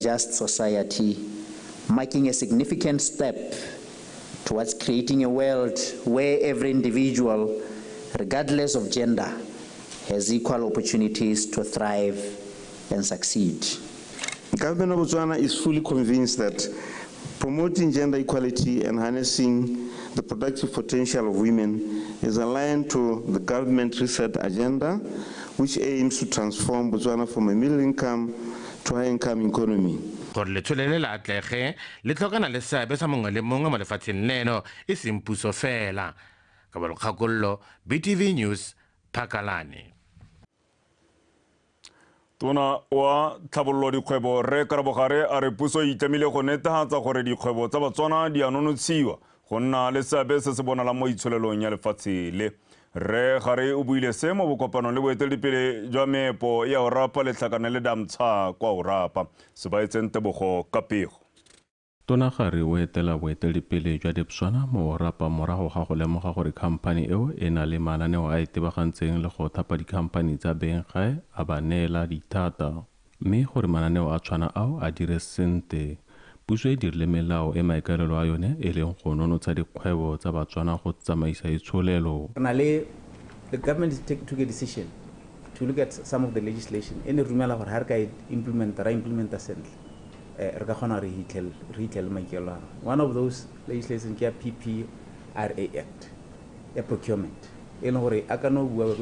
just society, marking a significant step towards creating a world where every individual, regardless of gender, has equal opportunities to thrive and succeed. The government of Botswana is fully convinced that promoting gender equality and harnessing the productive potential of women is aligned to the government reset agenda, which aims to transform Botswana from a middle income to high income economy. Gore letshole la atlege le tlhokana le seabe sa mongwe le mongwe mo lefatsheng leno e seng puso fela. Ka bolokgakollo BTV News Phakalane. Tona wa tlhabololo dikgwebo re Karabogare a re puso e itlamile go netefatsa gore dikgwebo tsa Batswana di anonotshiwa go nna le seabe se se bonalang mo itsholelong ya lefatshe le. Re Gare o buile se mo bokopanong le boeteledipele jwa meepo ya Orapa le tlhakane le Damtsha kwa Orapa se ba etseng Tebogo ka pego. Tona Gare o etela boeteledipele jwa BOTSWANA mo Orapa morago ga go lemoga gore khamphane eo e na le mananeo a itebagantseng le go thapa dikhamphane tsa bengae a ba neela dithata mme gore mananeo a tshwana ao a dire sente. Puso e dirile melao e maikaelelo a yone e leng go nonotsa dikgwebo tsa Batswana go tsamaisa itsholelo. The government took a decision to look at some of the legislation and rumela gore ha re ka implementa sentle re ka kgona re hitlhele maikelo. One of those legislation ke PPRA Act, a procurement. E leng gore a ka no bua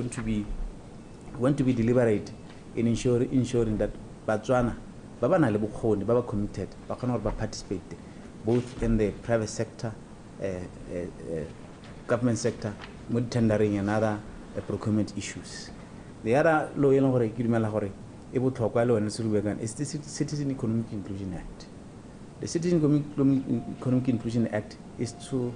want to be deliberate in ensuring that Batswana ba na le bokgoni ba committed ba kgona gore ba participate both in the private sector, government sector, mo tendering and other procurement issues. The other law e leng gore ke dumela gore e botlhokwa le wena se rubegang is the Citizen Economic Inclusion Act. The Citizen Economic Inclusion Act is to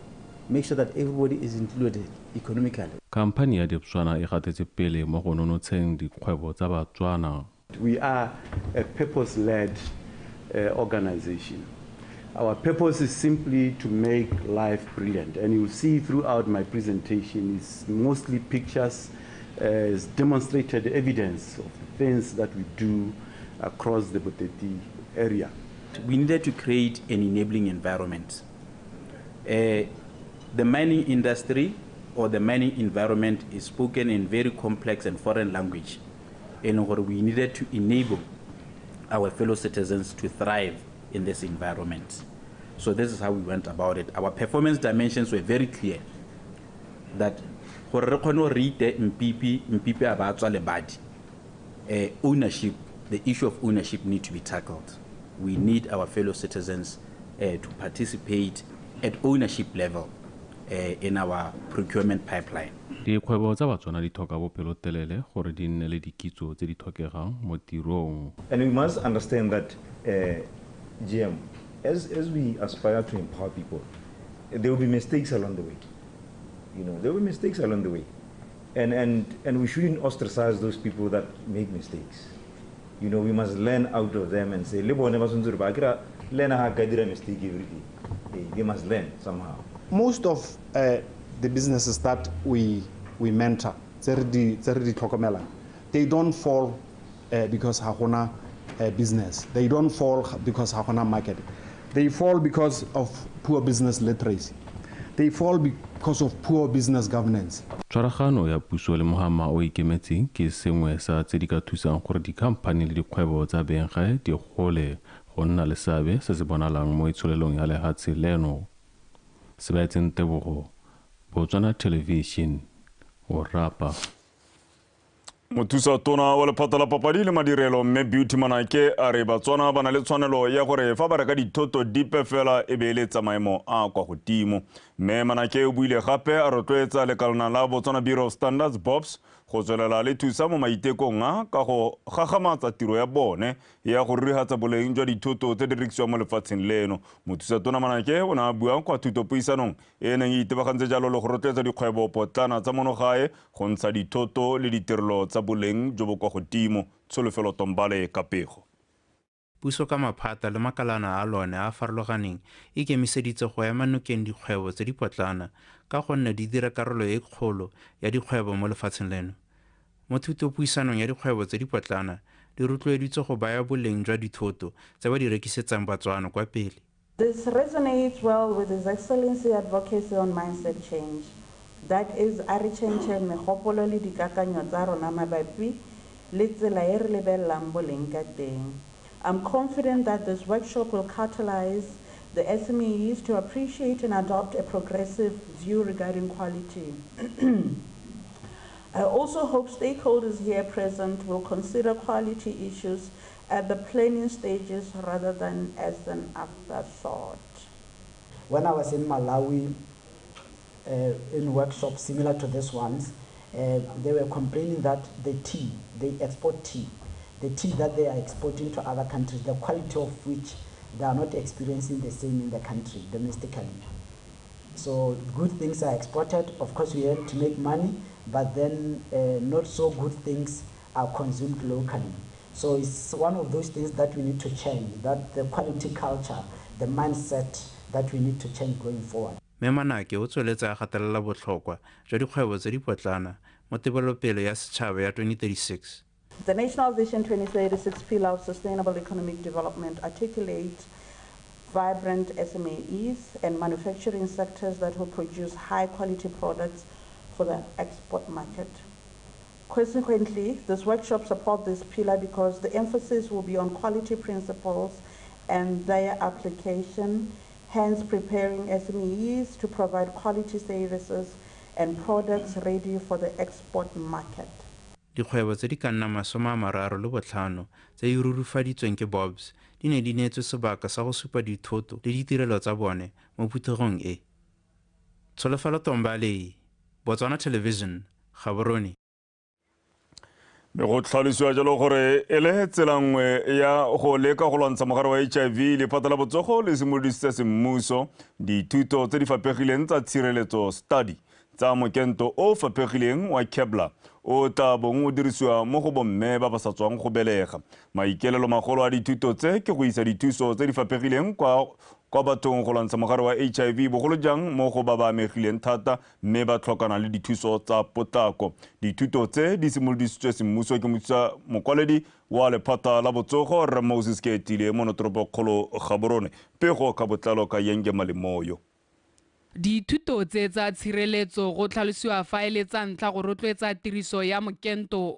make sure that everybody is included economically. Kampani ya BOTSWANA e gatetse pele mo go nonotsheng dikgwebo tsa Batswana. We are a purpose-led organization. Our purpose is simply to make life brilliant. And you'll see throughout my presentation, it's mostly pictures, it's demonstrated evidence of the things that we do across the Boteti area. We needed to create an enabling environment. The mining industry or the mining environment is spoken in very complex and foreign language. And we needed to enable our fellow citizens to thrive in this environment. So this is how we went about it. Our performance dimensions were very clear. That ownership, the issue of ownership needs to be tackled. We need our fellow citizens to participate at ownership level in our procurement pipeline. Dikgwebo tsa Batswana di tlhoka bopelotelele gore di nne le dikitso tse di tlhokegang mo tirong. And we must understand that GM, as we aspire to empower people, there will be mistakes along the way. You know, there will be mistakes along the way. And we shouldn't ostracize those people that make mistakes. You know, we must learn out of them and say, learn how to do a mistake every day. They must learn somehow. Most of the businesses that we mentor, they don't fall because hakuna business. They don't fall because hakuna market. They fall because of poor business literacy. They fall because of poor business governance. Tshwaragano ya puso le mohama o ikemetseng ke sengwe sa tse di ka thusang gore dikhamphane le dikgwebo tsa bengae di gole go nna le seabe se se bonalang mo itsholelong ya lehatshe leno. Se ba etseng Tebogo, BOTSWANA Television, Orapa. Mothusa tona wa lephata la papadi le madirelo mme Beauty Manake a re Batswana ba na le tshwanelo ya gore fa ba reka dithoto dipe fela e be le maemo a kwa godimo. Mme Manake o buile gape a rotloetsa lekalana la Botswana Bureau of Standards BOPS go tswelela le thusa mo maitekong a ka go gagamatsa tiro ya bone ya go rihatsa boleng jwa dithoto tse di rekisiwang mo lefatsheng leno. Mothusa tona Manake o na bua kwa thutopuisanong e neng e itebagantse jalo le go rotloetsa dikgwebo potlana tsa monogae go ntsha dithoto le ditirelo tsa boleng jo bo kwa godimo. Tsholofelo Tombale ka pego. Puso ka maphata le makalana a lone a farologaneng e kemiseditse go ema nokeng dikgwebo tse di potlana ka gonne di dira karolo e kgolo ya dikgwebo mo lefatsheng leno. Mo thutopuisanong ya dikgwebo tse di potlana, di rotloeditswe go baya boleng jwa dithoto tse ba di rekisetsang batswana kwa pele. This resonates well with His Excellency advocacy on mindset change. That is, a re change megopolo le dikakanyo tsa rona mabapi le tsela e re lebellang boleng ka teng. I'm confident that this workshop will catalyze the SMEs to appreciate and adopt a progressive view regarding quality. I also hope stakeholders here present will consider quality issues at the planning stages rather than as an afterthought. When I was in Malawi, in workshops similar to this ones, they were complaining that the tea, they export tea, the tea that they are exporting to other countries, the quality of which they are not experiencing the same in the country domestically. So good things are exported. Of course, we have to make money, but then not so good things are consumed locally. So it's one of those things that we need to change, that the quality culture, the mindset that we need to change going forward. Memanake o tsweletsa a gatelela botlhokwa jwa dikgwebo tse di potlana mo tebelopele ya setšhaba ya 2036. The National Vision 2036 Pillar of Sustainable Economic Development articulates vibrant SMEs and manufacturing sectors that will produce high-quality products for the export market. Consequently, this workshop supports this pillar because the emphasis will be on quality principles and their application, hence preparing SMEs to provide quality services and products ready for the export market. Dikgwebo tse di ka nnang 35 tse di rurufaditsweng ke BOBS di ne di neetswe sebaka sa go supa dithoto le ditirelo tsa bone mo phuthegong e. Tsholofelo Tombale, Botswana Television, Gaborone. Go tlhalosiwa jalo gore e le tsela nngwe ya go leka go lwantsha mogare wa HIV lephata la botsogo le simolodisitse semmuso dithuto tse di fapegileng tsa tshireletso study tsa mokento o fapegileng wa Kevlar o tla bong o dirisiwa mo go bomme ba ba sa tswang go belega. Maikelelo magolo a dithuto tse ke go isa dithuso tse di fapegileng kwa bathong go lwantsha mogare wa HIV bogolo jang mo go ba ba amegileng thata mme ba tlhokana le dithuso tsa potlako. Dithuto tse di simolodisitswe semmuso ke mokwaledi wa lephata la botsogo Rre Moses Ketile mo toropokgolo Gaborone pego ka botlalo ka Yenge Malemoyo. Dithuto tse tsa tshireletso go tlhalosiwa fa e le tsa ntlha go rotloetsa tiriso ya mokento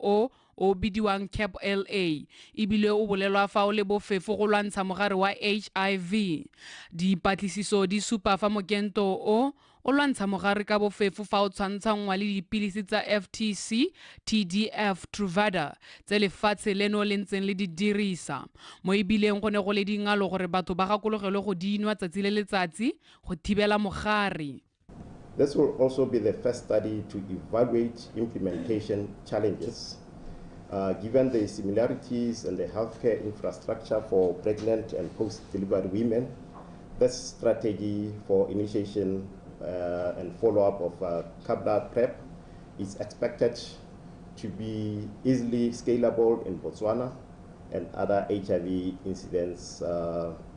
o bidiwang CAP-LA ebile o bolelwa fa o le bofefo go lwantsha mogare wa HIV. Dipatlisiso di supa fa mokento o lwantsha mogare ka bofefo fa o tshwantshangwa le dipilisi tsa FTC, TDF, Truvada tse lefatshe leno le ntseng le di dirisa. Mo ebileng go ne go le dingalo gore batho ba gakologelwe go dinwa tsatsi le letsatsi go thibela mogare. This will also be the first study to evaluate implementation challenges. Given the similarities in the healthcare infrastructure for pregnant and post-delivery women, this strategy for initiation and follow-up of Kevlar PrEP is expected to be easily scalable in Botswana and other HIV incidence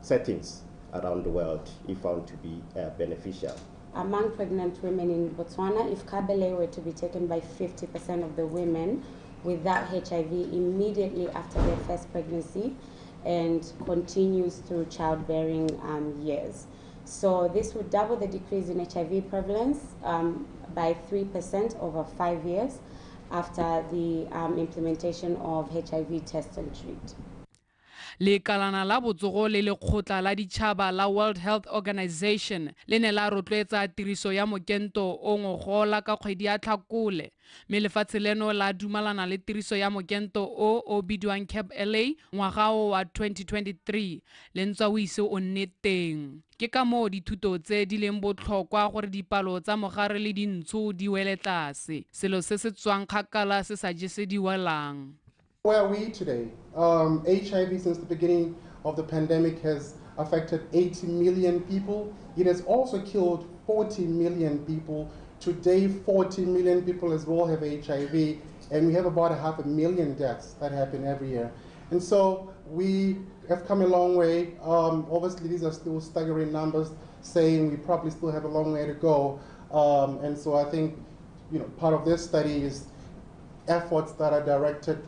settings around the world if found to be beneficial. Among pregnant women in Botswana, if Kevlar were to be taken by 50% of the women without HIV immediately after their first pregnancy and continues through childbearing years. So this would double the decrease in HIV prevalence by 3% over 5 years after the implementation of HIV test and treat. Lekalana la botsogo le lekgotla la ditšhaba la World Health Organization le ne la rotloetsa tiriso ya mokento o ngogola ka kgwedi ya Tlhakole. Mme lefatshe leno la dumalana le tiriso ya mokento o bidiwang CAP-LA ngwaga wa 2023 le ntse o ise o nne teng. Ke ka moo dithuto tse di leng botlhokwa gore dipalo tsa mogare le dintsho di wele tlase, selo se se tswang kgakala se sa jese di welang. Where are we today? HIV since the beginning of the pandemic has affected 80 million people. It has also killed 40 million people. Today, 40 million people as well have HIV, and we have about 500,000 deaths that happen every year. And so we have come a long way. Obviously, these are still staggering numbers, saying we probably still have a long way to go. And so I think, part of this study is efforts that are directed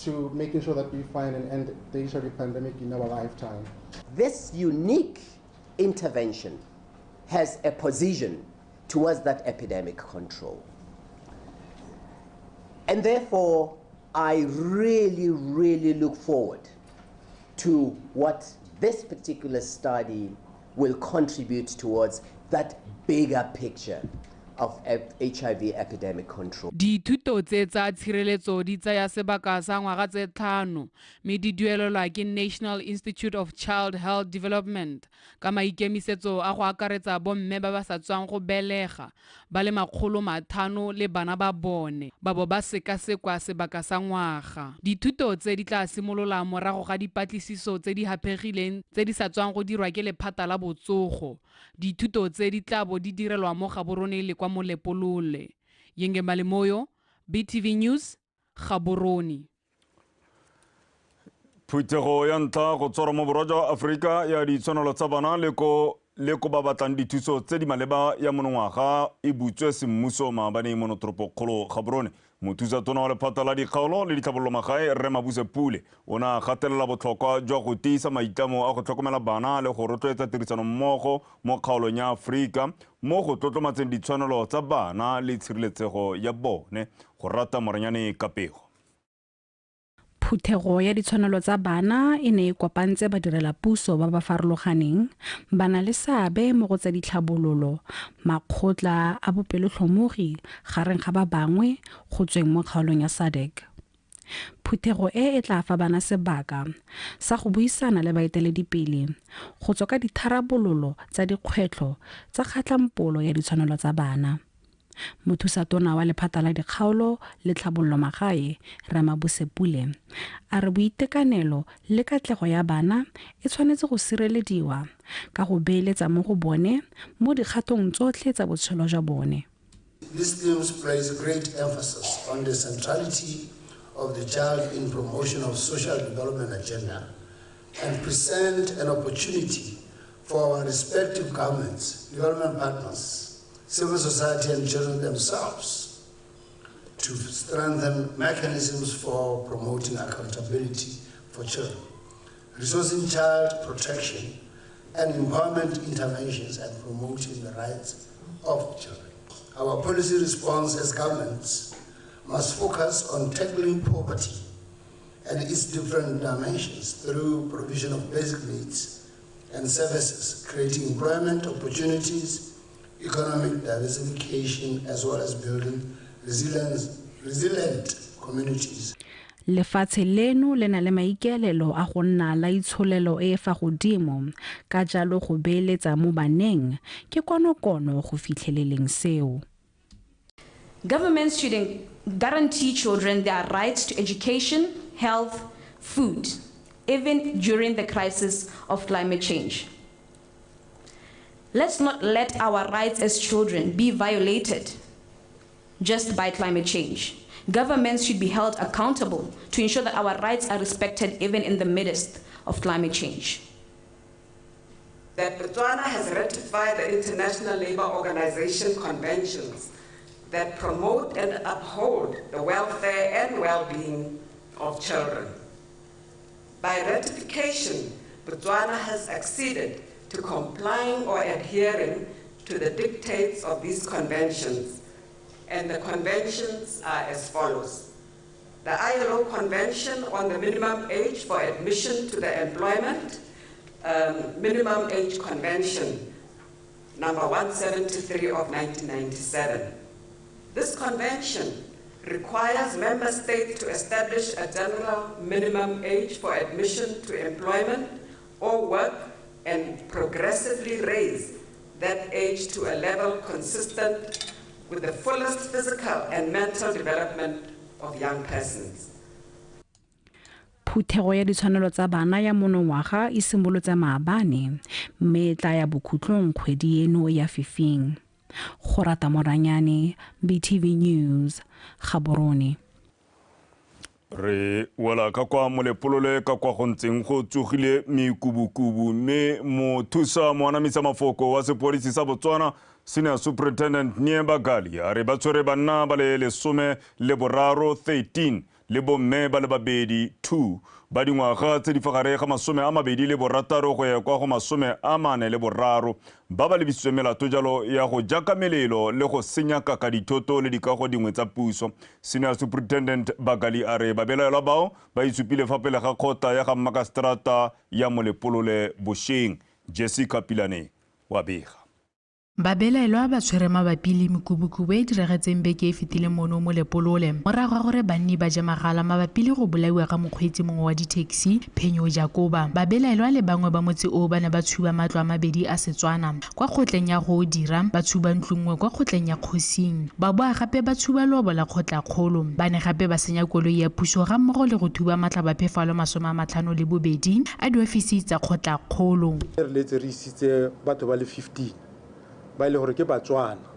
to making sure that we find and end the HIV pandemic in our lifetime. This unique intervention has a position towards that epidemic control. And therefore, I really, really look forward to what this particular study will contribute towards that bigger picture of HIV epidemic control. Dithuto tse tsa tshireletso di tsaya sebaka sa ngwaga tse 5 mme di duelelwa ke National Institute of Child Health Development ka maikemisetso a go akaretsa bomme ba ba sa tswang go belega ba le 500 le bana ba bone ba bo ba sekasekwa sebaka sa ngwaga. Dithuto tse di tla simolola morago ga dipatlisiso tse di hapegileng tse di sa tswang go dirwa ke lephata la botsogo. Dithuto tse di tla bo di direlwa mo Gaborone le kwa Molepolole. Yenge Malimoyo, BTV News, Gaborone. Phuthego ya ntlha go tswara mo borwa jwa Afrika ya ditshwanelo tsa bana le ko ba batlang dithuso tse di maleba ya monongwaga e butswe semmuso maabane monotoropo kgolo Gaborone. Mothusa-tona wa lephata la dikgaolo le ditlhabolomagae Rre Mabuse Pule o ne a gatelela botlhokwa jwa go tiisa maitlamo a go tlhokomela bana le go rotloetsa tirisano mmogo mo kgaolong ya Aforika mo go tlotlomatseng ditshwanelo tsa bana le tshireletsego ya bone. Go rata Moranyane Kapego. Phuthego ya ditshwanelo tsa bana e ne e kopantse badirela puso ba ba farologaneng bana le seabe mo go tsa ditlhabololo makgotla a bopelotlhomogi gareng ga ba bangwe go tsweng mo kgaolong ya SADC. Phuthego e tla fa bana sebaka sa go buisana le baeteledipele go tswa ka ditharabololo tsa dikgwetlho tsa kgatlampolo ya ditshwanelo tsa bana. Mothusa-tona wa lephata la dikgaolo le tlhabolomagae Rre Mabuse Pule a re boitekanelo le katlego ya bana e tshwanetse go sirelediwa ka go beeletsa mo go bone mo dikgatong tsotlhe tsa botshelo jwa bone. This theme places great emphasis on the centrality of the child in promotion of social development agenda and present an opportunity for our respective governments, development partners, civil society and children themselves to strengthen mechanisms for promoting accountability for children, resourcing child protection and empowerment interventions and promoting the rights of children. Our policy response as governments must focus on tackling poverty and its different dimensions through provision of basic needs and services, creating employment opportunities, economic diversification, as well as building resilient communities. Lefatshe leno le na le maikaelelo a go nna la itsholelo e fa godimo ka jalo go beeletsa mo baneng ke konokono go fitlheleleng seo. Governments should guarantee children their rights to education, health, food, even during the crisis of climate change. Let's not let our rights as children be violated just by climate change. Governments should be held accountable to ensure that our rights are respected even in the midst of climate change. That Botswana has ratified the International Labour Organization conventions that promote and uphold the welfare and well-being of children. By ratification, Botswana has acceded to complying or adhering to the dictates of these conventions. And the conventions are as follows. The ILO Convention on the Minimum Age for Admission to the Employment, Minimum Age Convention, number 173 of 1997. This convention requires member states to establish a general minimum age for admission to employment or work and progressively raise that age to a level consistent with the fullest physical and mental development of young persons. Phuthego ya ditshwanelo tsa bana ya monongwaga e simolotse maabane mme e tla ya bokhutlong kgwedi eno ya fifing. Go rata Moranyane, BTV News, Gaborone. Re wala ka kwa Molepolole ka kwa go ntseng go tsogile mekubukubu mme mothusa moanamisa mafoko wa sepodisi sa Botswana Senior Superintendent Nieba Gali a re ba tshwere banna ba le 13 le bomme ba le babedi 2 ba dingwaga tse di fa gare ga 26 go ya kwa go 43 ba ba lebisitswe melato jalo ya go jaka melelo le go senya ka dithoto le dikago dingwe tsa puso. Senior Superintendent Bagali a re babelaelwa bao ba itsupile fa pele ga kgota ya ga Mmakastrata ya Molepolole Bosheng. Jessica Pilane wa bega. Babelaelwa ba tshwere mabapi le mekubukubu e diragetseng beke e fetile mono mo Lepolole morago ga gore banni ba je magala mabapi le go bolaiwa ga mokgweetsi mongwe wa di-taxi Phenyo Jakoba. Babelaelwa le bangwe ba motse o ba ne ba tshuba matlo a mabedi a Setswana kwa kgotleng ya go dira ba tshuba ntlo nngwe kwa kgotleng ya Kgosing. Ba boa gape ba tshuba lobo la kgotla-kgolo ba ne gape ba senya koloi ya puso ga mmogo le go thuba matlhabaphefalo 52 a diofisi tsa kgotla-kgolo. Re isitse batho ba le 15 ba ile gore ke BOTSWANA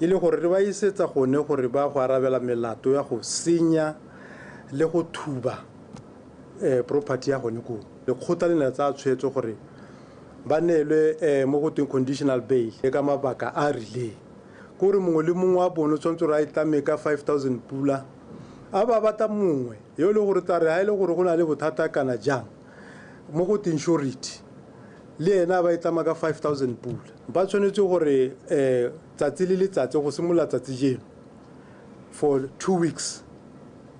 ile gore re ba isetsa gone gore ba go arabela melato ya go senya le go thuba property ya gone go le khotla le tsa tshwetso gore ba nelwe mo go teng conditional bail ka mabaka a rile gore mongwe le mongwe wa bono tsontse ra itlame ka 5000 pula a ba bata mongwe yo le gore tare ha ile gore go na le bothata kana jang mo go teng surety le ena ba itlama ka 5000 pula ba tshwanetse gore tsatsi le letsatsi go simola tsatsi jeno for 2 weeks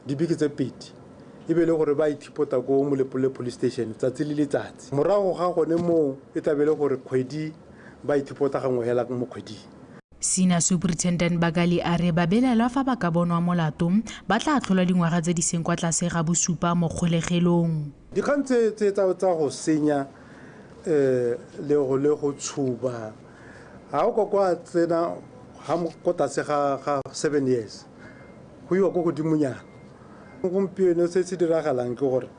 dibeke tse pedi e be le gore ba ithipota go mo Lepolole police station tsatsi le letsatsi morago ga gone mo e tabele gore kgwedi ba ithipota gangwe hela mo kgwedi. Senior Superintendent Bagali a re babelaelwa fa ba ka bonwa molato ba tla tlhola dingwaga tse di seng kwa tlase ga bosupa mo kgolegelong. Dikgang tse tsa go senya le go tshuba ha o kwa tsena ha mo kota se ga 7 years go yo go godimonyana gompieno se se diragalang ke gore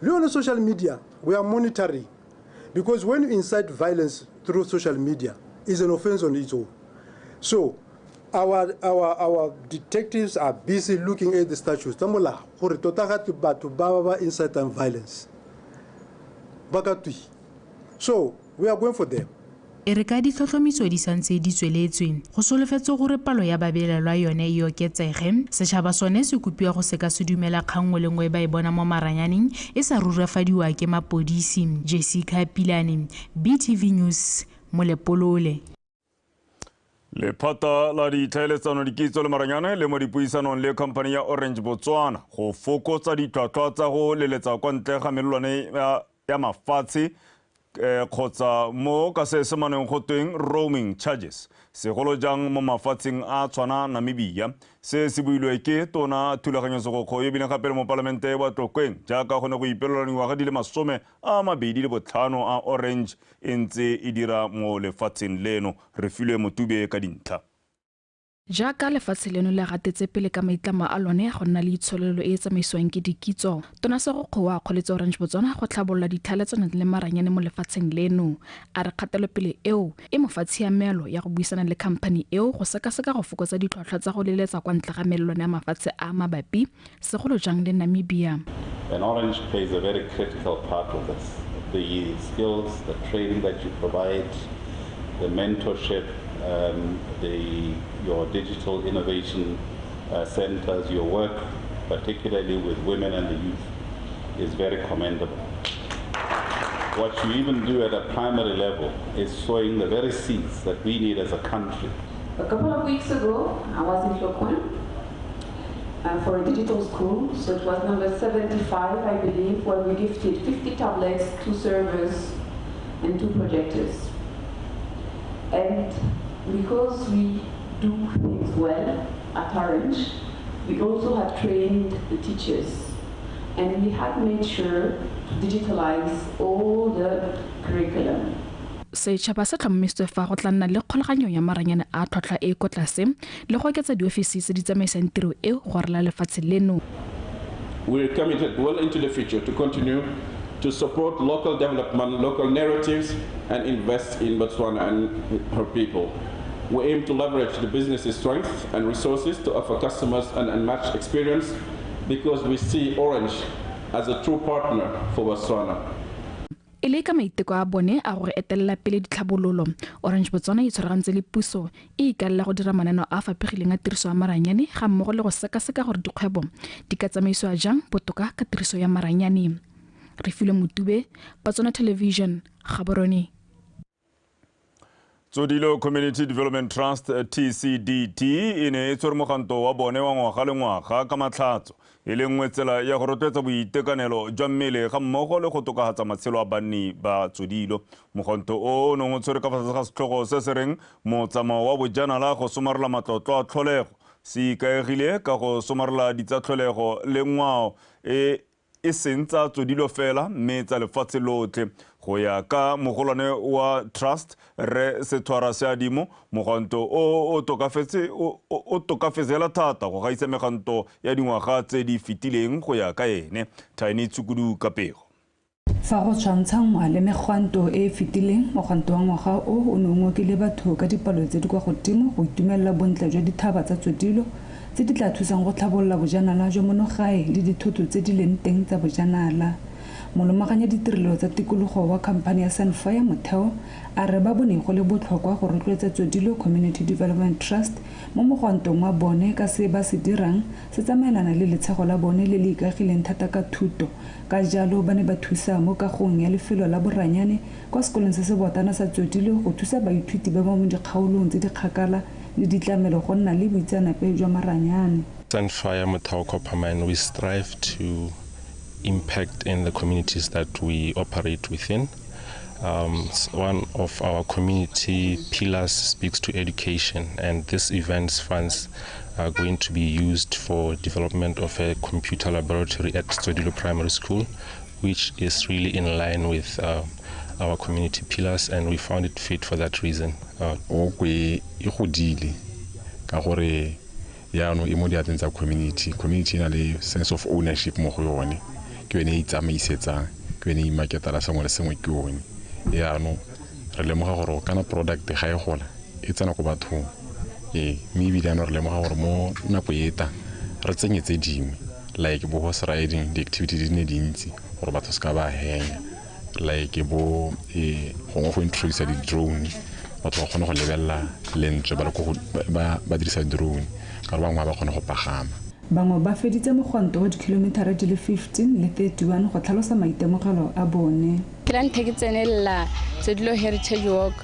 le on social media we are monitoring because when you incite violence through social media is an offense on its own. So our detectives are busy looking at the statutes tamola gore tota ga batho ba incite violence bakatwi. So we are going for them. E re ka ditlhotlhomiso di santse di tsweletswe go solofetse gore palo ya babelaelwa yone e oketsege setšhaba sone se kopiwa go seka se dumela kgangwe le ngwe ba e bona mo maranyaneng e sa rurafadiwa ke mapodisi. Jessica Pilane, BTV News, Molepolole. Lephata la ditlhaeletsano dikitso le maranyane le mo dipuisanong le khamphane ya Orange Botswana go fokotsa ditlhwatlhwa tsa go leletsa kwa ntle ga melelwane ya mafatshe kgotsa mo ka se semaneng go tweng roaming charges segolo jang mo mafatsheng a tshwana Namibia. Se se builwe ke tona thulaganyetsego yo bile gape mo palamente wa Tlokeng jaaka go ne go ipelelaniwa ga di le 25 a Orange e ntse e dira mo lefatsheng leno. Re filwe Motube ka dintlha. Jaaka lefatshe leno le gatetse pele ka maitlamo a lone go nna le itsholelo e tsamaiswang ke dikitso tona se go kgowa kgoletse Orange Botswana go tlhabolola ditlhaeletsano le maranyane mo lefatsheng leno a re kgatelopele eo e mofatshe ya meelo ya go buisana le khamphane eo go sekaseka go fokotsa ditlhwatlhwa tsa go leletsa kwa ntle ga melelwane ya mafatshe a mabapi segolo jang le Namibia. And Orange plays a very critical part of this. The skills, the training that you provide, the mentorship, your digital innovation centers, your work, particularly with women and the youth, is very commendable. What you even do at a primary level is sowing the very seeds that we need as a country. A couple of weeks ago, I was in Tlokeng for a digital school, so it was number 75, I believe, where we gifted 50 tablets, 2 servers, and 2 projectors. And because we do things well at Orange, we also have trained the teachers, and we have made sure to digitalize all the curriculum. Setšhaba se tlhomamisitswe fa go tla nna le kgolaganyo ya maranyane a tlhotlhwa e ko tlase le go oketsa diofisi tse di tsamaisang tiro e go rela lefatshe leno. We're committed well into the future to continue to support local development, local narratives, and invest in Botswana and her people. We aim to leverage the business's strength and resources to offer customers an unmatched experience because we see Orange as a true partner for Botswana. e le ka maiteko a bone a gore etelela pele ditlhabololo. Orange Botswana e tshwaragantse le puso e ikalela go dira mananeo a fapegileng a tiriso ya maranyane ga mmogo le go sekaseka gore dikgwebo di ka tsamaisiwa jang botoka ka tiriso ya maranyane. Re filwe Motube, Botswana Television, Gaborone. Tsodilo Community Development Trust TCDT e ne e tshwere moganto wa bone wa ngwaga le ngwaga ka matlhatso e le nngwe tsela ya go rotloetsa boitekanelo jwa mmele ga mmogo le go tokafatsa matshelo a banni ba Tsodilo. Moganto o nong o tshwere ka fa ga setlhogo se se reng motsamao wa bojanala go somarela matlotlo a tlholego se ikaegile ka go somarela ditsa tlholego le ngwao e seng tsa Tsodilo fela mme tsa lefatshe lotlhe. Go ya ka mogolwane wa trust re Sethwara Seadimo, moganto o tokafetsela thata go gaisa meganto ya dingwaga tse di fetileng go ya ka ene. Tiny Tsukudu ka pego. Fa go tshwantshangwa le megwanto e e fetileng, mogwanto wa ngwaga o ne o ngokile batho ka dipalo tse di kwa godimo go itumelela bontle jwa dithaba tsa Tsodilo tse di tla thusang go tlhabolola bojanala jwa monogae le dithoto tse di leng teng tsa bojanala. Molomaganya ditirelo tsa tikologo wa khamphane ya Sunfire Motheo a re ba bone go le botlhokwa go rotloetsa Tsodilo Community Development Trust mo mogwantong wa bone ka se ba se dirang se tsamaelana le letshego la bone le le ikagileng thata ka thuto. Ka jalo ba ne ba thusa mo kagong ya lefelo la boranyane kwa sekolong se se botana sa Tsodilo go thusa baithuti ba mo dikgaolong tse di kgakala le ditlamelo go nna le boitseanape jwa maranyane. Sunfire Motheo Coppermine, we strive to impact in the communities that we operate within. One of our community pillars speaks to education, and this event's funds are going to be used for development of a computer laboratory at Tsodilo Primary School, which is really in line with our community pillars, and we found it fit for that reason. Community na le sense of ownership mo go yone ke yone e tsamaisetsang ke yone e marketala sengwe le sengwe ke yone yaanong re lemoga gore kana product ga e gola e tsena go bathong mme ebile yaanong re lemoga gore mo nako e ta re tsenye tse dingwe like bo horse riding di-activity di ne dintsi gore batho se ka ba henya like bo gongwe go introduce di-drone batho ba kgone go lebelela lentswe ba dirisa drone ka bangwe ba kgone go pagama. Bangwe ba feditse mogwanto wa dikilometara di le 15 le 31 go tlhalosa maitemogelo a bone. Ke la ntheke tsenela Tsodilo Heritage Walk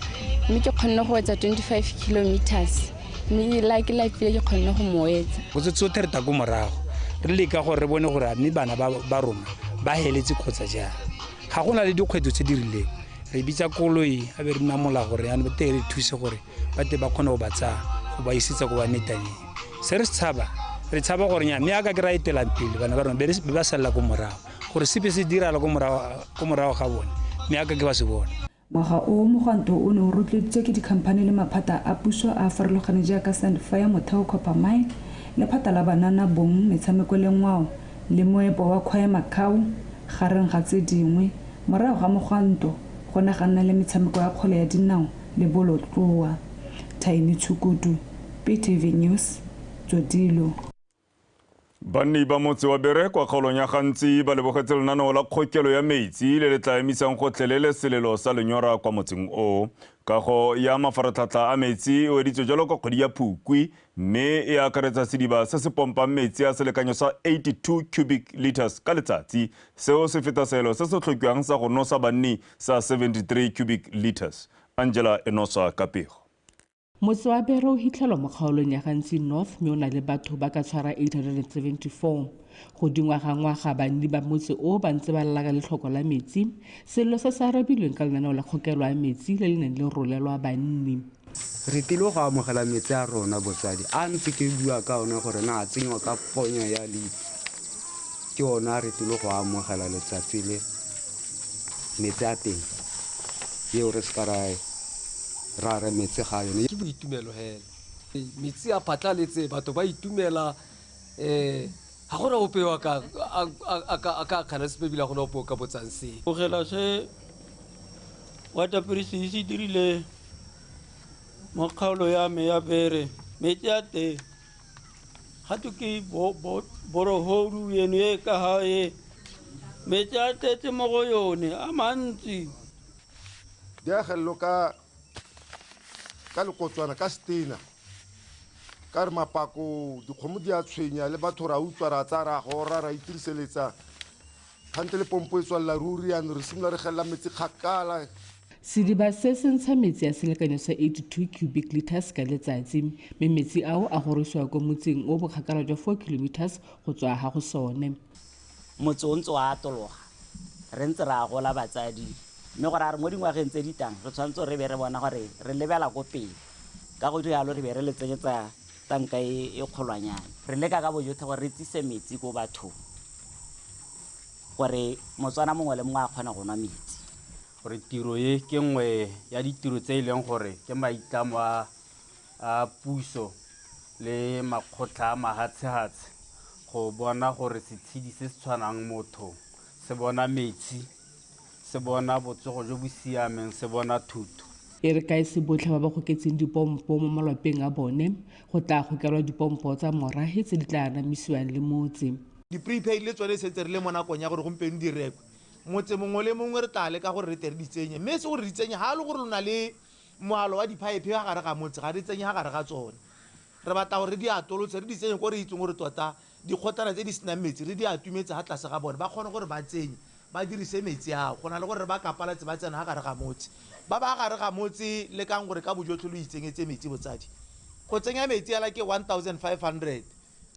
mme ke kgonne go etsa 25 kilometers mme like ke kgonne go moetsa. Go se tsothe re ta go morago re le ka gore re bone gore mme bana ba rona ba heletse khotsa ja ga gona le dikgwetlho tse di rileng re bitsa koloi a be re nna mola gore yana ba tere thuse gore ba te ba kgone go batsa go ba isitsa go ba netane se re tshaba gore nya mme aka ke ra etela pele bana ba rona be ba sala go morago gore sepe se dirala go morago ga bone mme aka ke ba se bona. Ngwaga o mogwanto o ne o rotloeditswe ke dikhamphane le maphata a puso a farologane jaaka Sunfire Motheo Coppermine, lephata la banana bong, metshameko le ngwao le moepo wa kgwaya makau gareng ga tse dingwe. Morago ga mogwanto go ne ga nna le metshameko ya kgwele ya dinao le bolotloa. Tiny Tsukudu, PTV News, Tsodilo. Banni ba motse wa Bere kwa kgaolong ya Gantsi ba lebogetse lenaneo la kgokelo ya metsi le le tla emisang go tlelele selelo sa lenyora kwa motseng o. Kago ya mafaratlhatlha a metsi o editswe jalo ka kgwedi ya Phukwi mme e akaretsa sediba se se pompang metsi a selekanyo sa 82 cubic liters ka letsatsi, seo se feta seelo se se tlhokiwang sa go nosa banni sa 73 cubic liters. Angela Enosa Kapego. Motse wa Bere o hitlhelwa mo kgaolong ya Gantsi North mme o na le batho ba ka tshwara 874. Go dingwaga banni ba motse o ba ntse ba lela ka letlhoko la metsi, sello se se arabilweng ka lenaneo la kgokelo ya metsi le le neng le rolelwa banni. Re tilo go amogela metsi a rona botswadi a ntse ke bua ka one gore na a tsenywa ka ponyo ya litsi ke ona re tilo go amogela letsatsi le metsi a teng yeo re se ka ra re metsi ga yone ke boitumelo hela metsi a phatlaletse batho ba itumela ha gona go pewa ka khana se bebila gona go ka botsanse go gela se water precis dirile mo kgaolo ya me ya Bere metsi a teng ga to ke borohodu eno e ka ha e metsi a tletse mo go yone a mantsi di agelelo ka lekotswana ka stena ka re mapako dikgomo di a tshwenya le batho ra utswa ra tsa ra gora ra itiriseletsa phante le pompo e tswalela ruri yane re simolola re gelela metsi kgakala. Sediba se se ntsha metsi a selekanyo sa 82 cubic liters ka letsatsi mme metsi ao a gorisiwa ko motseng o bokgakala jwa 4 kilometers go tswa ga go sone. Motse o ntse wa atologa re ntse ra gola batsadi mme gore a re mo dingwageng tse ditang re tshwanetse re be re bona gore re lebela ko pele ka go dialo re be re le tsenyetsa tanka e kgolwanyana re leka ka bojotlhe gore re tsise metsi ko bathong gore motswana mongwe le mongwe a kgona go nwa metsi. Gore tiro ye ke nngwe ya ditiro tse e leng gore ke maitlamo a puso le makgotla a mahatshehatse go bona gore setshedi se se tshwanang motho se bona metsi se bona botsogo jo bo siameng se bona thuto. E re kae se botlhe ba ba goketseng dipompo mo malapeng a bone go tla gokelwa dipompo tsa morahe tse di tla anamisiwang le motse. Di-prepaid le tsone setse re le mo nakong ya gore gompieno di rekwe motse mongwe le mongwe re tla leka gore re tere di tsenye mme se gore di tsenye ga le gore lo na le moalo wa dipipe ga gare ga motse ga di tsenye ga gare ga tsone re batla gore re di atolotse re di tsenye ko re itseng gore tota dikgotana tse di senang metsi re di atumetse ga tlase ga bone ba kgone gore ba tsenye ba dirise metsi ao go na le gore ba kapalatse ba tsena ga gare ga motse ba ba gare ga motse le kang gore ka bojotlhe lo itsenyetse metsi botsadi go tsenya metsi ala ke 1500.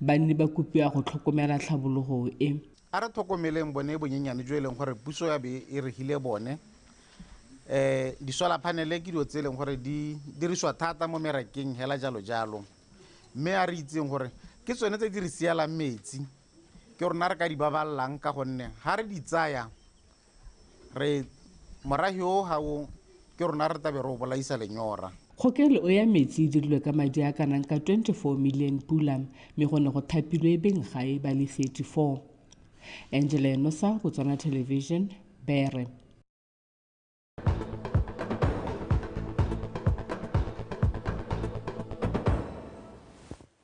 Banni ba kopiwa go tlhokomela tlhabologo e. A re tlhokomeleng bone bonyenyane jo e leng gore puso ya be e regile bone di-solar panele ke dilo tse e leng gore di dirisiwa thata mo merakeng hela jalo mme a re itseng gore ke tsone tse di re sialang metsi ke rona re ka di babalelang ka gonne ga re di tsaya re morahi o ga o ke rona re tabe re o bolaisa lenyora. Kgokelo ya metsi e dirilwe ka madi a kanang ka 24 million pula mme go ne go thapilwe beng gae ba le 34. Angela Enosa, BOTSWANA Television, Bere.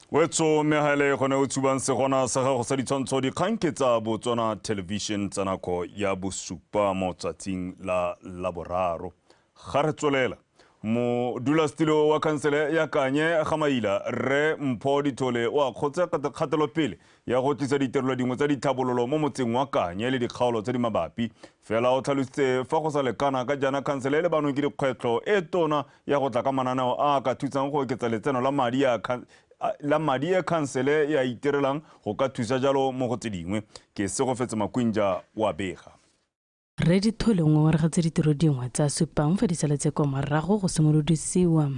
Wetso mehale gone o tsubang se gona sa gago sa ditshwantsho dikgang ke tsa BOTSWANA Television tsa nako ya bosupa mo tsatsing la laboraro. Ga re tswelela modulasetilo wa khansele ya Kanye Gamaila re Mpho Dithole o a kgotsa kgatelopele ya go tlisa ditirelo dingwe tsa dithabololo mo motseng wa Kanye le dikgaolo tse di mabapi fela o tlhalositse fa go sa lekana ka jana khansele le banong ke dikgwetlho e tona ya go tla ka mananeo a ka thusang go oketsa letseno la madi a khansele ya itirelang go ka thusa jalo mo go tse dingwe ke se go fetse makwinja wa bega. Re Dithole ngwe re gatse ditiro dingwe tsa supang fa di saletse kwa morago go simolodisiwa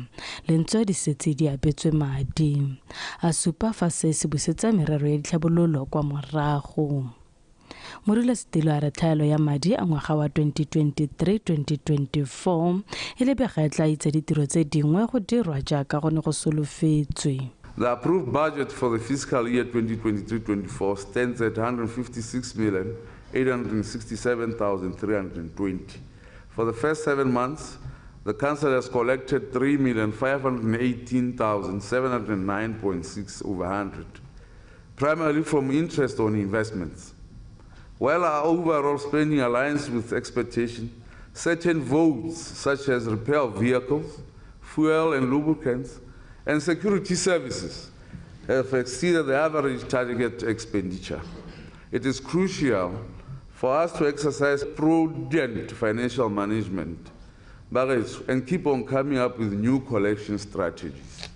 lentswe di setse di abetswe madi a supa fa se se busetsa merero ya ditlhabololo kwa morago. Modulasetilo a re tlhaelo ya madi a ngwaga wa 2023-2024 e le bega tla itse ditiro tse dingwe go dirwa jaaka go ne go solofetswe. The approved budget for the fiscal year 2023-24 stands at 156,867,320. For the first 7 months, the council has collected 3,518,709.6 over 100, primarily from interest on investments. While our overall spending aligns with expectation, certain votes such as repair of vehicles, fuel and lubricants, and security services have exceeded the average target expenditure. It is crucial for us to exercise prudent financial management and keep on coming up with new collection strategies.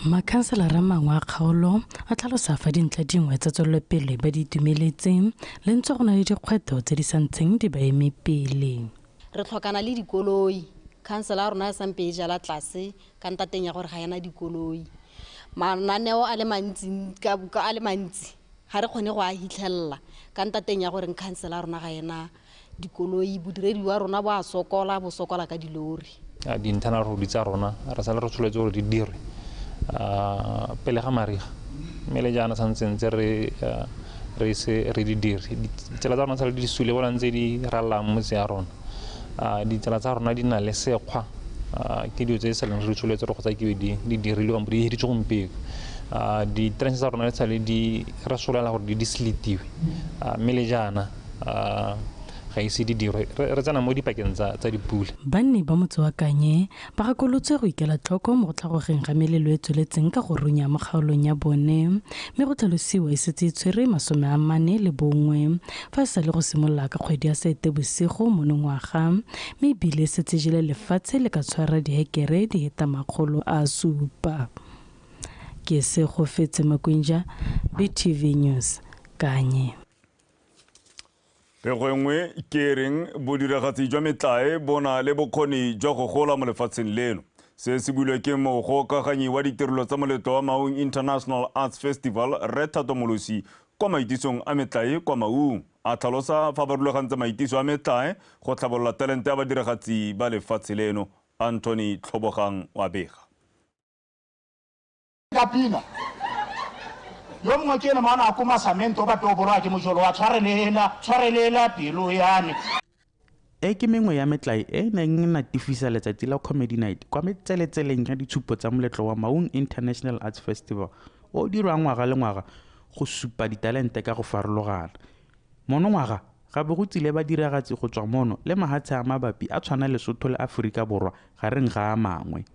Makhanselara mangwe a kgaolo a tlhalosa fa dintlha dingwe tsa tswelelopele ba di itumeletseng le ntse go na le dikgwetlho tse di santseng di ba eme pele. Re tlhokana le dikoloi khansela ya rona e sampe e jala tlase ka ntateng ya gore ga yana dikoloi mananeo a le mantsi ga re kgone go a hitlhelela ka ntateng ya gore khansela ya rona ga yana dikoloi bodiredi wa rona bo a sokola ka dilori. Dintlhana re di tsa rona re sala re tshwanetse gore di dire pele ga mariga mme le jaana santsentse re di dire ditsela tsa rona tsa di sule bona ntse di rallang motse ya rona ditsela tsa rona di na le sekgwa ke dilo tse di saleng re tshwanetse go tsa ke di dirilwe kampo di heditse gompieno di trenches tsa rona le tsale di rasolela gore di slitiwe mme le jaana ga ise di dirwe re tsena mo dipakeng tsa dipula. Banni ba motse wa Kanye ba gakolotswe go ikela tlhoko mo go tlhagogeng ga melelo e tsweletseng ka go runya mo kgaolong ya bone mme go tlhalosiwa e setse e tshwere 41 fa sa le go simolola ka kgwedi ya Seetebosigo monongwaga mme ebile setse jele lefatshe le ka tshwara dihekere di heta 700. Ke se go fetse Makwinja, BTV News, Kanye. Pego nngwe ke reng bodiragatsi jwa metlae bona le bokgoni jwa go gola mo lefatsheng leno. Se se builwe ke mogokaganyi wa ditirelo tsa moletlo wa Maung International Arts Festival Rethato Molosi kwa maitisong a metlae kwa Maung. A tlhalosa fa ba rulagantse maitiso a metlae go tlhabolola talente ya badiragatsi ba lefatshe leno. Anthony Tlhobogang wa bega. Kapina yo mongwe ke ena maana a komasamento ba tobolwa ke mojolo wa tshwarelela pelo yane ke mengwe ya metlae e neng natifisa letsatsi la Comedy Night kwa metseletseleng ya ditshupo tsa moletlo wa Maung International Arts Festival o dirwa ngwaga le ngwaga go supa ditalente ka go farologana. Monongwaga ga be go tsile ba diragatsi go tswa mono le mahatshe a mabapi a tshwana Lesotho le Afrika Borwa gareng ga a mangwe.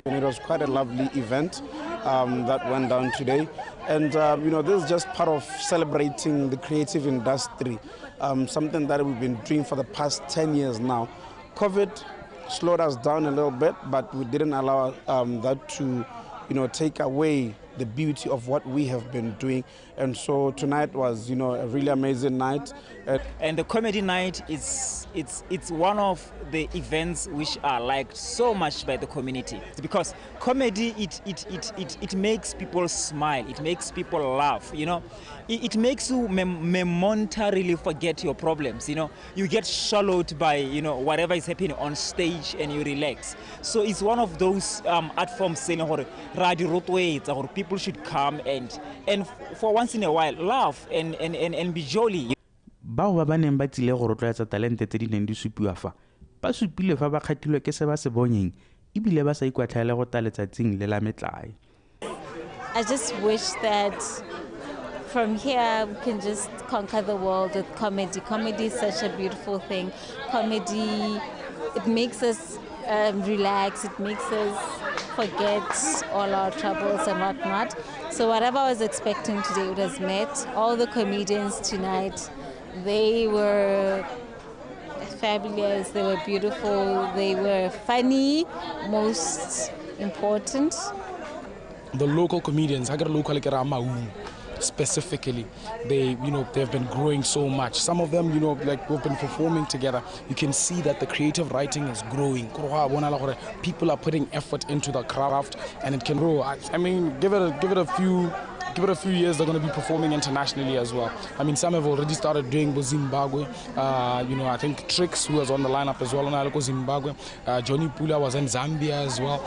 And it was quite a lovely event that went down today. And, this is just part of celebrating the creative industry, something that we've been doing for the past 10 years now. COVID slowed us down a little bit, but we didn't allow that to, take away the beauty of what we have been doing. And so tonight was, a really amazing night. And the Comedy Night it's one of the events which are liked so much by the community, because comedy it makes people smile, it makes people laugh, it makes you momentarily forget your problems, you get shallowed by whatever is happening on stage and you relax. So it's one of those art forms saying or people should come and for once in a while laugh and be jolly. Bao ba neng ba tsile go rotloetsa talente tse di neng di supiwa fa ba supile fa ba kgatilwe ke se ba se bonyeng ebile ba sa ikwatlhaele go taletsatsing le la metlae. I just wish that from here we can just conquer the world with comedy. Comedy is such a beautiful thing. Comedy, it makes us relax, it makes us forget all our troubles and whatnot. So whatever I was expecting today, it was met. All the comedians tonight, they were fabulous, they were beautiful, they were funny, most important. The local comedians, I got a local like Maung specifically, they've been growing so much. Some of them, like we've been performing together, you can see that the creative writing is growing. People are putting effort into the craft and it can grow. I mean, give it a few years, they're going to be performing internationally as well. I mean, some have already started doing Zimbabwe. I think Trix, who was on the lineup as well, on Zimbabwe. Johnny Pula was in Zambia as well.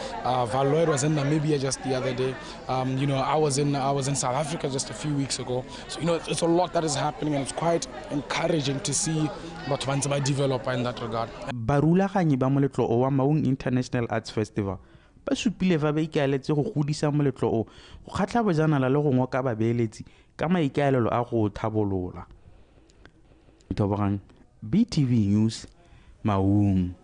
Valoid was in Namibia just the other day. I was in South Africa just a few weeks ago. So, it's a lot that is happening, and it's quite encouraging to see what Vansaba develop in that regard. Barulaganyi ba moletlo o wa Maung International Arts Festival ba supile fa ba ikaeletse go godisa moletlo o go kgatla bojanala le go ngoka babeeletsi ka maikaelelo a go thabolola. BTV News, Maung.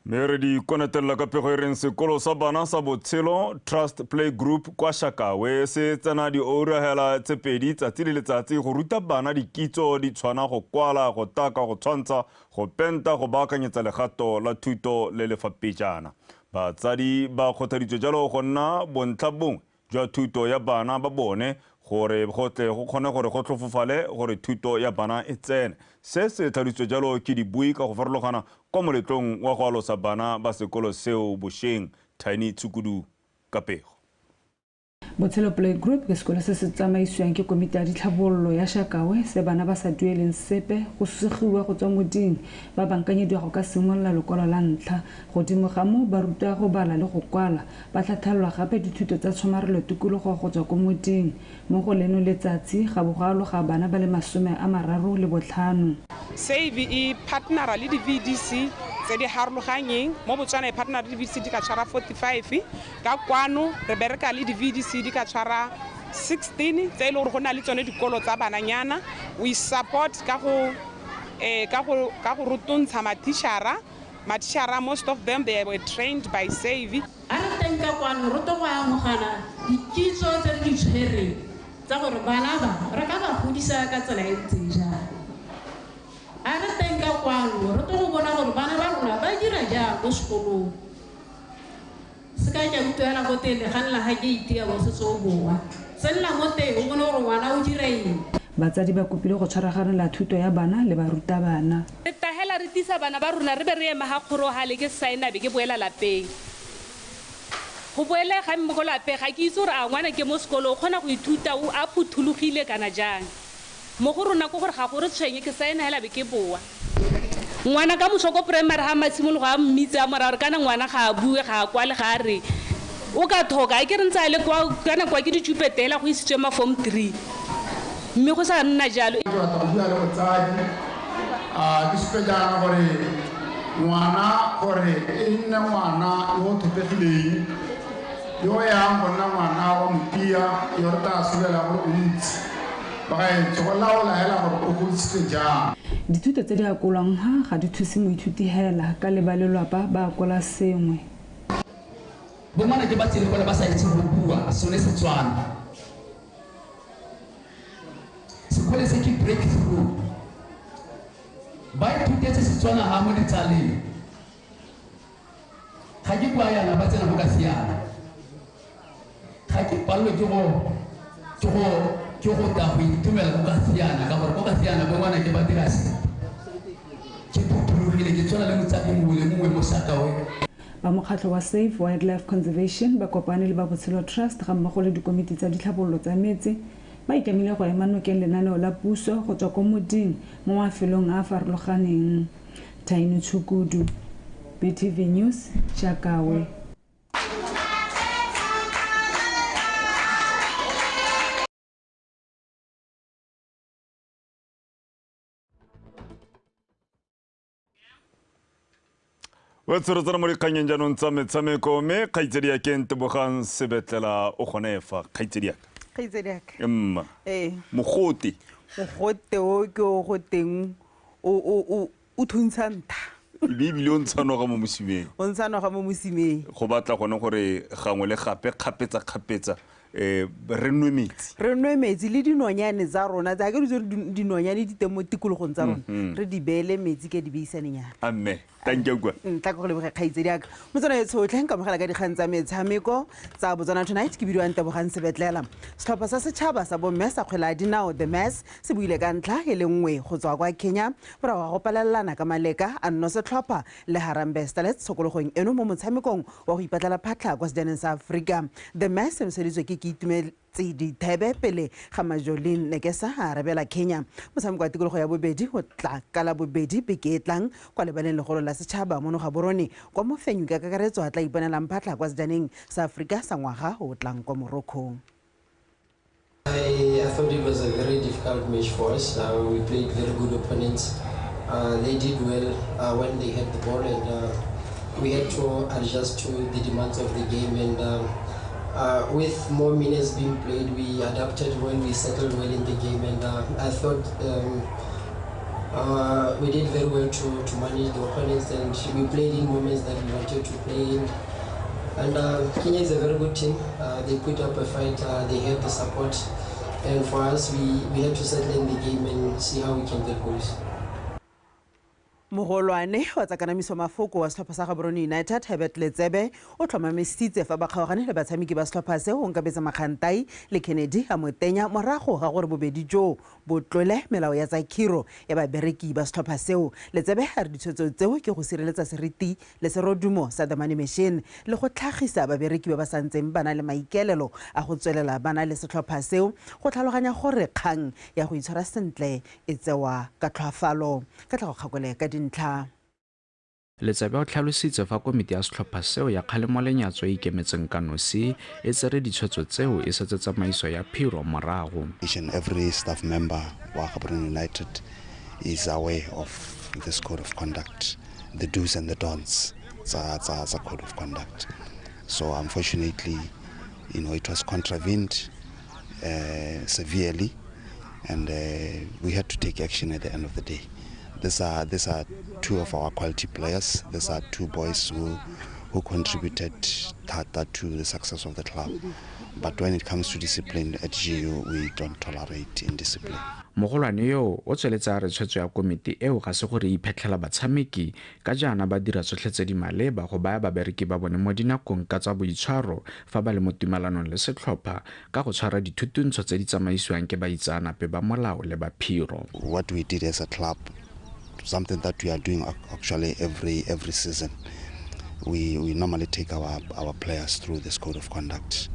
Mere di konetella ka pego reng sekolo sa bana sa botshelo Trust Play Group kwa Shakawe se tsena di ora hela tse pedi tsatsi le letsatsi go ruta bana dikitso di tshwana go kwala go taka go tshwantsha go penta go baakanyetsa legato la thuto le lefapejana. Batsadi ba kgothaditswe jalo go nna bontlhabong jwa thuto ya bana ba bone gore go kgone gore go tlhofofale gore thuto ya bana e tsene. Se se tlhalositswe jalo ke dibui ka go farologana kwa moletlong wa go alosa bana ba sekolo seo bošeng. Tiny Tsukudu ka pego. Botshelo Play Group ke sekolo se se tsamaisiwang ke komiti ya ditlhabololo ya Shakawe se bana ba sa dueleng sepe go susegiwa go tswa moding ba bankanyediwa go ka simolola lekwalo la ntlha godimo ga mo ba ruta go bala le go kwala ba tlhathalwa gape dithuto tsa tshomarelo tikologo go tswa ko moding mo go leno letsatsi ga bogalo ga bana ba le 35. Save e partnera le di VDC tse di harologanyeng mo Botswana e partnera le di VDC di ka tshwara 45 ka kwano re bereka le di VDC di ka tshwara 16 tse e le gore go na le tsone dikolo tsa bananyana. We support ka go rutuntsha matishara, most of them they were trained by SAVI. Ara tenka kwano roto go amogana dikitso tse di tshwereng tsa gore bana ba re ka ba godisa ka tsela e ntse jang. Ara tenka kwano roto go bona gore bana ba rona ba dira jang go sekolong. Seka ja mutela go tele ganla ha ke itia go se so boa. Sella mote o bona gore ngwana o dira eng. Batsadi ba kopile go tshwaraganela thuto ya bana le barutabana. Re tahela re tisa bana ba rona re be re ema ha kgorohale ke saena be ke boela lapeng. Go boela ga mme go lapeng ga ke itse gore a ngwana ke mo sekolo o kgona go ithuta o a phuthulugile kana jang. Mo go rona go gore ga gore tshwenye ke saena hela be ke boa. Ngwana ka mosoko primary ha matshimolo ga mmitse a mora re kana ngwana ga a bue ga a kwa le ga re o ka thoka ke re ntse a le kwa kana kwa ke ditshupetela go isitswe ma form 3. Mme go sa nna jalo ke batla go bua le botsadi ke sepejana gore ngwana gore e nne ngwana yo thopegileng yo yang go nna ngwana wa motia yo re tla solela gore o ntse ba gaetsho go laola hela gore o godisitswe jang. Dithuto tse di akolwang ga di thuse moithuti hela ka le ba lelapa ba akola sengwe. Bomana ke ba tsene gore ba sa itse go bua sone SETSWANA. Sekole se ke breakthrough. Ba ithutetse SETSWANA ha mo ditsaleng. Ga ke bua yana ba tsena mo ka siana. Ga ke pallo ke go ta go itumela go ka siana ka gore go ka siana bo ngwana ke ba dira se. Ke phuthulugile ke tsona le motsadi mongwe mo sakawe. Ba mokgatlho wa Safe Wildlife Conservation ba kopane le ba Botshelo Trust ga mmogo le dikomiti tsa ditlhabololo tsa metsi ba ikamile go ema nokeng lenaneo la puso go tswa ko moding mo mafelong a farologaneng. Taino Tshukudu, BTV News, Chakawe. Wetsotsana mo dikganyeng jaanong tsa metshameko mme kgaitsedi ya ke Ntebogang Sebetlela o gonefa kgaitsedi yaka. Kgaitsedi yaka. Mogote o ke o go teng o thuntsha ntha. Ebile o ntshanoga mo mosimeng. O ntshanoga mo mosimeng. Go batla gone gore gangwe le gape kgapetsa re nwe metsi le dinonyane tsa rona tsa ke dinonyane di teng mo tikologong tsa rona re di beele metsi ke di beisanenyana. Amme thank you kwa ntla go leboga kgaitsedi yaka motsana tsotlhe nka mogela ka dikgang tsa metshameko tsa Botswana Tonight ke bidiwang Ntebogang Sebetlela. Setlhopha sa setšhaba sa bomme sa kgwele ya dinao the Mass se buile ka ntlha e le nngwe go tswa kwa Kenya morago ga go palelelana ka maleka a nno setlhopha le Harambee Starlets tshokologong eno mo motshamekong wa go ipatlela phatlha kwa sejaneng sa Aforika. The Mass se noseditswe ke itumetse dithebe pele ga Majolin Nekesa a arabela Kenya. Motshameko wa tikologo ya bobedi go tla ka la bobedi beke e tlang kwa lebaleng legolo la setšhaba mono ga borone kwa mofenyu ka kakaretso a tla iponelang phatlha kwa sejaneng sa Aforika sa ngwaga o tlang kwa Morocco. I thought it was a very difficult match for us. We played very good opponents. They did well when they had the ball, and we had to adjust to the demands of the game. And with more minutes being played, we adapted when we settled well in the game. And I thought we did very well to manage the opponents, and we played in moments that we wanted to play in. And Kenya is a very good team. They put up a fight. They had the support. And for us, we had to settle in the game and see how we can get goals. Mogolwane wa tsa kanamiso mafoko wa setlhopha sa Gaborone United Herbert Letsebe o tlhomamisitse fa ba kgaogane le batshameki ba setlhopha seo o nkabetsa Makgantai le Kennedy a motenya morago ga gore bobedi jo bo tlole melao ya tsa khiro ya babereki ba setlhopha seo. Letsebe a re ditshwetso tseo ke go sireletsa seriti le serodumo sa the money machine le go tlhagisa babereki ba ba santseng bana le maikelelo a go tswelela bana le setlhopha seo go tlhaloganya gore kgang ya go itshwara sentle e tsewa ka tlhoafalo ka tla go kgakole ka dintlha. Letsebe o tlhalositse fa komiti ya setlhopha seo ya kgalemo lenyatso e ikemetseng ka nosi e tsere ditshwetso tseo e setse tsamaiso ya phiro morago. Each and every staff member wa Gaborone United is aware of this code of conduct, the do's and the don'ts tsa code of conduct. So unfortunately, it was contravened severely, and we had to take action at the end of the day. These are two of our quality players. These are two boys who contributed to the success of the club. But when it comes to discipline at GU, we don't tolerate indiscipline. Mogolwane yo o tsweletsa a re tshwetso ya komiti eo ga se gore iphetlhela batshameki ka jaana ba dira tsotlhe tse di maleba go baya babereki ba bone mo dinakong ka tsa boitshwaro fa ba le mo tumalanong le setlhopha ka go tshwara dithutuntsho tse di tsamaisiwang ke baitsanape ba molao le ba phiro. What we did as a club, something that we are doing actually every season, we normally take our players through this code of conduct.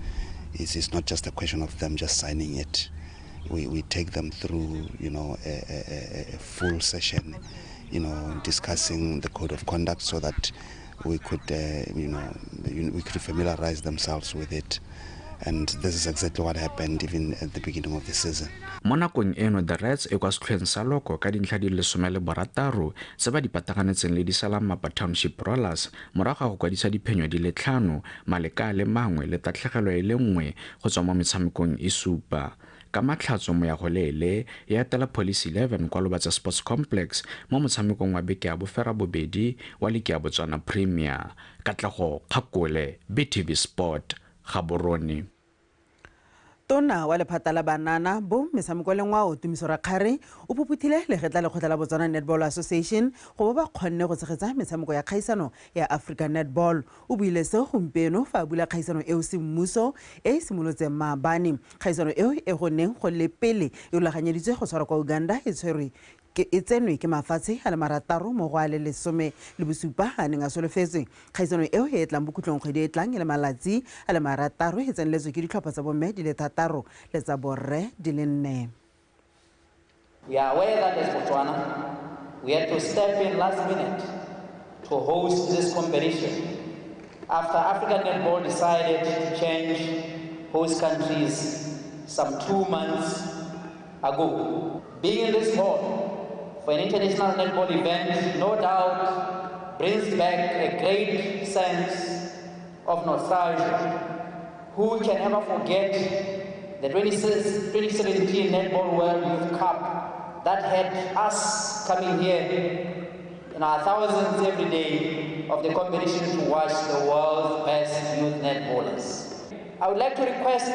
It's not just a question of them just signing it. We take them through, a full session, discussing the code of conduct so that we could, we could familiarize themselves with it. And this is exactly what happened even at the beginning of the season. Mo nakong eno the Reds e kwa setlhoeng sa loko ka dintlha di le 16 tse ba di pataganetseng le di Salamapa Township Rollers morago go kwadisa diphenyo di le 5 maleka le mangwe le tatlhegelo e le nngwe go tswa mo metshamekong e supa. Ka matlhatso mo ya go lele ya etela Police 11 kwa Lobatsa Sports Complex mo motshamekong wa beke ya bofera bobedi wa Ligi ya Botswana Premier. Katlego Kgakole, BTV Sport, Gaborone. Tona wa lephata la banana bo metshameko le ngwao Tumisora Kgare o puputhile legetla lekgotla la Botswana Netball Association go ba kgonne go tshegetsa metshameko ya kgaisano ya Africa Netball. O buile se gompieno fa bula kgaisano eo se mmuso e simolotse maabane. Kgaisano eo e go neng go le pele e ulaganyeditswe go tshwara kwa Uganda e tshwerwe e tsenwe ke mafatshe a le marataro mo go a le 17 a neng a solofetswe. Kgaisano eo e tlang bokutlong kgwedi e tlang e le malatsi a le marataro e tseneletswe ke ditlhopha tsa bomme di le 3 le tsa borre di le 4. We are aware that as Botswana, we had to step in last minute to host this competition after African Netball decided to change host countries some 2 months ago. Being in this hall for an international netball event, no doubt, brings back a great sense of nostalgia. Who can ever forget the 2017 Netball World Youth Cup that had us coming here in our thousands every day of the competition to watch the world's best youth netballers. I would like to request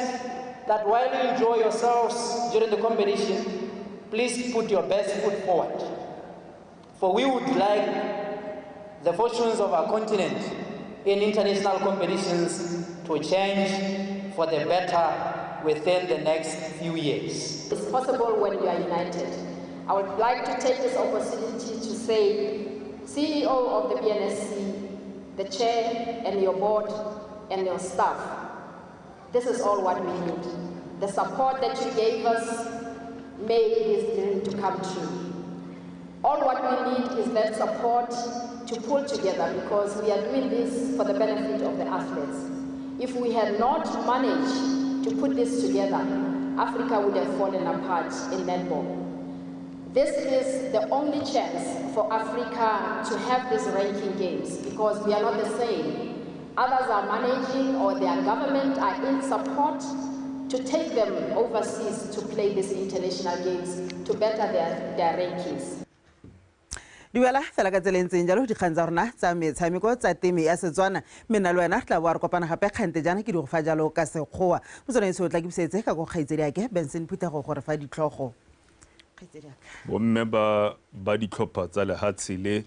that while you enjoy yourselves during the competition, please put your best foot forward. For we would like the fortunes of our continent in international competitions to change for the better within the next few years. It's possible when we are united. I would like to take this opportunity to say, CEO of the BNSC, the chair and your board and your staff, this is all what we need. The support that you gave us made this dream to come true. All what we need is that support to pull together because we are doing this for the benefit of the athletes. If we had not managed to put this together, Africa would have fallen apart in netball. This is the only chance for Africa to have these ranking games because we are not the same. Others are managing or their government are in support to take them overseas to play these international games to better their rankings. Duela fela ka tselentseng jalo dikgang tsa rona tsa metshameko tsa teme ya Setswana mena le wena tla bo re kopana gape kgante jana ke di go fa jalo ka sekgowa motsone se o tla ke bisetse ka go kgaitsedi yake Benson Phutego gore fa ditlhogo kgaitsedi yake bomme ba ditlhopha tsa lehatshe le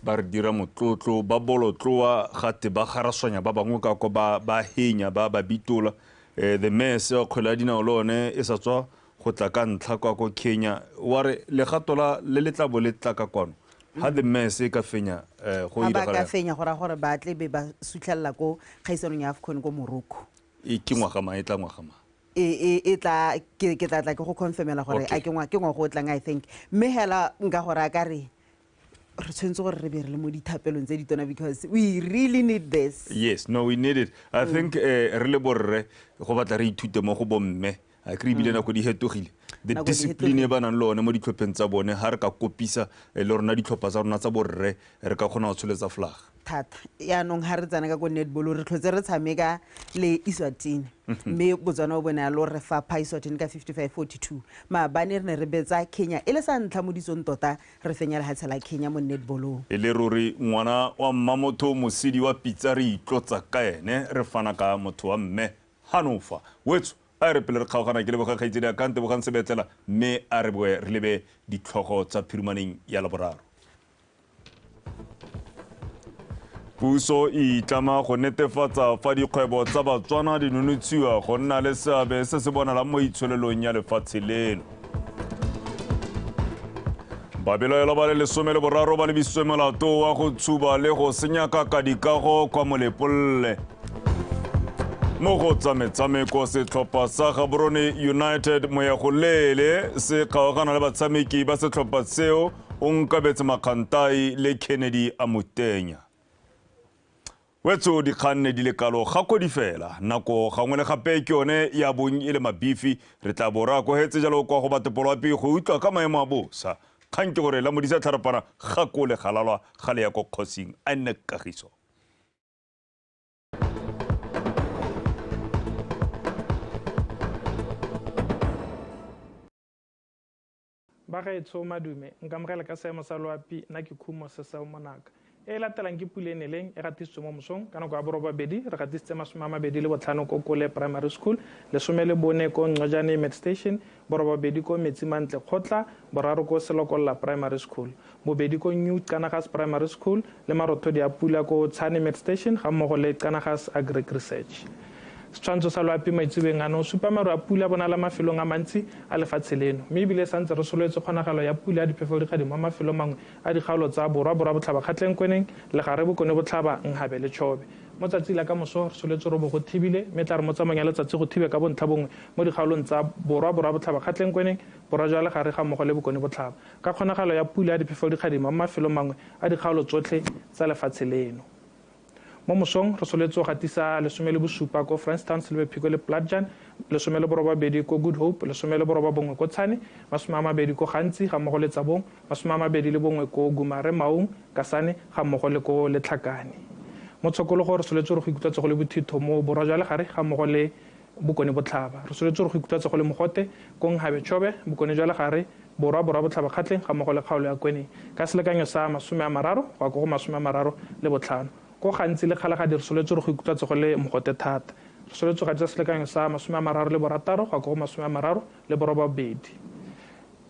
ba re dira motlotlo ba bolotloa gate ba garaswanya ba bangwe ka go ba henya ba bitola the mess o khola dina olone e sa tswa go tla ka ntlha kwa go Kenya wa re legato la le letla bo letla ka kono ha the mess e ka fenya go ira ba ka fenya gore ba tle be ba sutlhella go kgaisanong ya AFCON go Morocco e kingwa ga maetla ngwa ga ma e tla ke tla ke go confirmela gore a ke ngwa go tlang I think mme hela nka gore a ka re tshwentse gore re be re le mo dithapelong tse ditona because we really need this. Yes, no, we need it. I think re le borre go batla re ithute mo go bomme a kri bile na go di hetogile the discipline e bana lone mo ditlhopheng tsa bone ha re ka kopisa le rona ditlhopha tsa rona tsa borre re ka khona go tsholetsa flag. thata yaanong ga re tsana ka ko netball re tlhotse re tshameka le Eswatini mme Botswana o bone a lo re fa pha Eswatini ka 55-42 maabane re ne re betsa Kenya e le sa ntlha mo ditsong tota re fenya lehatshe la Kenya mo netballong e le ruri ngwana wa mmamotho mosidi wa pitsa re itlotsa ka ene re fana ka motho wa mme Hanofa wetso a re pele re kgaogana ke leboga kgaitsedi a kante bogang sebetlela mme a re boe re lebe ditlhogo tsa phirumaneng ya laboraro. Puso e itlama go netefatsa fa dikgwebo tsa Batswana di nonotshiwa go nna le seabe se se bonalang mo itsholelong ya lefatshe leno. Babelaelwa ba le 13 ba lebisitswe molato wa go tshuba le go senyaka ka dikago kwa Molepolle. Mo go tsa metshameko setlhopha sa Gaborone United Moyagolele se kgaogana le batshameki ba setlhopha seo o Nkabetse Makgantai le Kennedy Amutenya. Wetso dikganne di le kalo gako di fela nako gangwe le gape ke yone ya bong e le mabifi re tla bora go hetse jalo kwa go batepoloapi go utlwa ka maemo a bosa kgang ke gore la modisa tharapana gako le galalwa ga le ya go Khosing a nne Kagiso. ba gaetsho madume nka mogela ka seemo sa loapi nna ke khumo se sa monaka e latelang ke pula eneleng e gatisitswe mo mosong ka nako ya borobabedi re gatisitse 25 ko Kole Primary School 14 ko Ngojane Med Station borobabedi ko Metsimantle Khotla boraro ko Selokolla Primary School bobedi ko New Kanagas Primary School le marothodi a pula ko Tshane Med Station ga mmogo le Kanagas Agri Research. Setshwantsho sa loapi maitsebeng ano supa maru a pula bona la mafelong a mantsi a lefatshe leno mme ebile santse re soletse kgonagalo ya pula a diphefo di gadimo mo mafelong mangwe a dikgaolo tsa borwa botlhaba kgatleng kweneng le gare bokone botlhaba Nghabe le Chobe mo tsatsi la ka moso re soletse robo go thibile mme tla re mo tsamayang ya letsatsi go thibe ka bontlha bongwe mo dikgaolong tsa borwa botlhaba kgatleng kweneng borwa jwa le gare ga mmogo le bokone botlhaba ka kgonagalo ya pula a diphefo di gadimo mo mafelong mangwe a dikgaolo tsotlhe tsa lefatshe leno. Mo mosong re soletse go gatisa 17 ko Frankstown Silverpeak le Platjan 12 ko Good Hope 11 ko Tshane 20 ko Gantsi ga mmogo le Tsabong 21 ko Gumare Maung Kasane ga mmogo le ko Letlhakane mo tshokologo re soletse re go ikutsa go le bothitho mo borwa jwa le gare ga mmogo le bokone botlhaba re soletse re go ikutsa go le mogote ko Nghabe Chobe bokone jwa le gare borwa botlhaba kgatleng ga mmogo le kgaolo ya kweneng ka selekanyo sa 30 go go 35 ko gantsi le kgalagadi re soletse re go ikutsa go le mogote thata re soletse ga tsa selekanyo sa 36 go go 32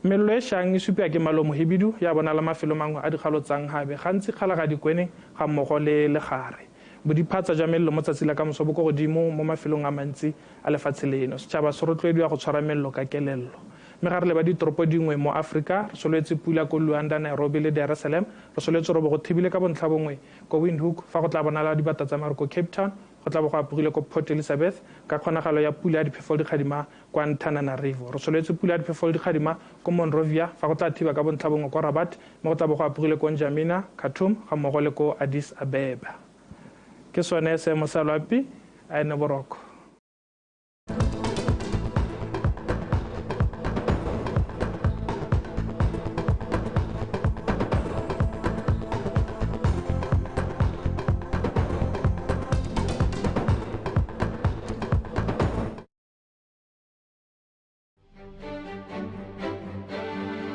mello e shang e supia ke malomo hebidu ya bona la mafelo mangwe a dikgalo tsang Nghabe gantsi kgalagadi kweneng ga mmogo le legare bodiphatsa jwa mello mo tsatsi la ka moso bo go godimo mo mafelong a mantsi a lefatshe leno setšhaba se rotloediwa go tshwara mello ka kelello mme ga re leba ditoropo dingwe mo Africa re soletse pula ko Luanda Nairobi le Dar es Salaam re soletse robo go thibile ka bontlha bongwe ko Windhoek fa go tla bonala dibata tsa mare ko Cape Town go tla bo go apogile ko Port Elizabeth ka kgonagalo ya pula ya diphefo di gadima kwa Antananarivo re soletse pula ya diphefo di gadima ko Monrovia fa go tla thiba ka bontlha bongwe ko Rabat mo go tla bo go apogile ko N'Djamena Khartoum ga mmogo le ko Addis Abeba ke sone seemo sa loapi a ene boroko.